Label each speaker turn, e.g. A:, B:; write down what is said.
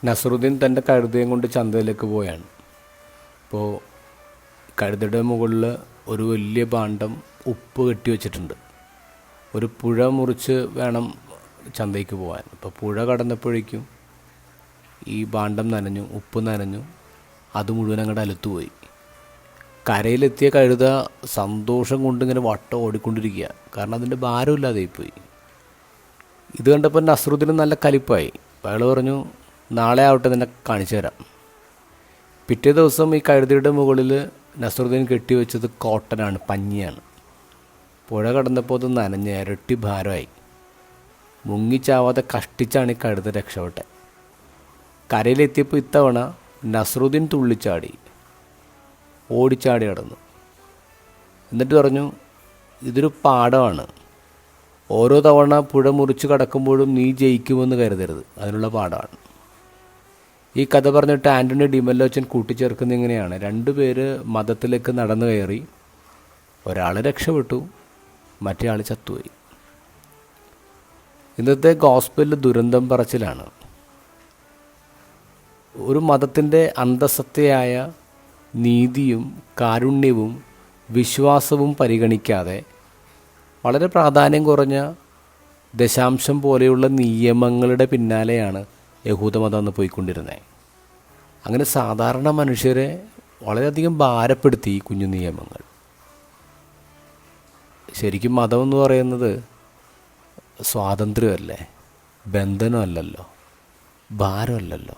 A: നസറുദ്ദീൻ തൻ്റെ കഴുതയും കൊണ്ട് ചന്തയിലേക്ക് പോയാണ്. അപ്പോൾ കഴുതയുടെ മുകളിൽ ഒരു വലിയ ഭാണ്ഡം ഉപ്പ് കെട്ടി വെച്ചിട്ടുണ്ട്. ഒരു പുഴ മുറിച്ച് വേണം ചന്തയ്ക്ക് പോകാൻ. അപ്പോൾ പുഴ കടന്നപ്പോഴേക്കും ഈ ഭാണ്ഡം നനഞ്ഞു, ഉപ്പ് നനഞ്ഞു, അത് മുഴുവൻ അങ്ങോട്ട് അലുത്തുപോയി. കരയിലെത്തിയ കഴുത സന്തോഷം കൊണ്ടിങ്ങനെ വട്ടം ഓടിക്കൊണ്ടിരിക്കുക, കാരണം അതിൻ്റെ ഭാരമില്ലാതെയായിപ്പോയി. ഇത് കണ്ടപ്പോൾ നസറുദ്ദീന് നല്ല കലിപ്പായി. അയാൾ പറഞ്ഞു, നാളെ ആവട്ടെ നിന്നെ കാണിച്ചു തരാം. പിറ്റേ ദിവസം ഈ കഴുതയുടെ മുകളിൽ നസറുദ്ദീൻ കെട്ടിവെച്ചത് കോട്ടനാണ്, പഞ്ഞിയാണ്. പുഴ കടന്നപ്പോൾ അത് നനഞ്ഞ് ഇരട്ടി ഭാരമായി. മുങ്ങിച്ചാവാതെ കഷ്ടിച്ചാണ് ഈ കഴുത രക്ഷപ്പെട്ടെ. കരയിലെത്തിയപ്പോൾ ഇത്തവണ നസറുദ്ദീൻ തുള്ളിച്ചാടി, ഓടിച്ചാടി കടന്നു. എന്നിട്ട് പറഞ്ഞു, ഇതൊരു പാഠമാണ്. ഓരോ തവണ പുഴ മുറിച്ച് കടക്കുമ്പോഴും നീ ജയിക്കുമെന്ന് കരുതരുത്, അതിനുള്ള പാഠമാണ്. ഈ കഥ പറഞ്ഞിട്ട് ആൻ്റണി ഡിമെല്ലോ കൂട്ടിച്ചേർക്കുന്ന ഇങ്ങനെയാണ്: രണ്ടുപേര് മതത്തിലേക്ക് നടന്നു കയറി, ഒരാൾ രക്ഷപ്പെട്ടു, മറ്റേ ആൾ ചത്തുപോയി. ഇന്നത്തെ ഗോസ്പലിൽ ദുരന്തം പറച്ചിലാണ്. ഒരു മതത്തിൻ്റെ അന്തസത്തയായ നീതിയും കാരുണ്യവും വിശ്വാസവും പരിഗണിക്കാതെ വളരെ പ്രാധാന്യം കുറഞ്ഞ ദശാംശം പോലെയുള്ള നിയമങ്ങളുടെ പിന്നാലെയാണ് യഹൂദമതം എന്ന് പോയിക്കൊണ്ടിരുന്നത്. അങ്ങനെ സാധാരണ മനുഷ്യരെ വളരെയധികം ഭാരപ്പെടുത്തി ഈ കുഞ്ഞു നിയമങ്ങൾ. ശരിക്കും മതം എന്ന് പറയുന്നത് സ്വാതന്ത്ര്യമല്ലേ, ബന്ധനമല്ലല്ലോ, ഭാരമല്ലല്ലോ.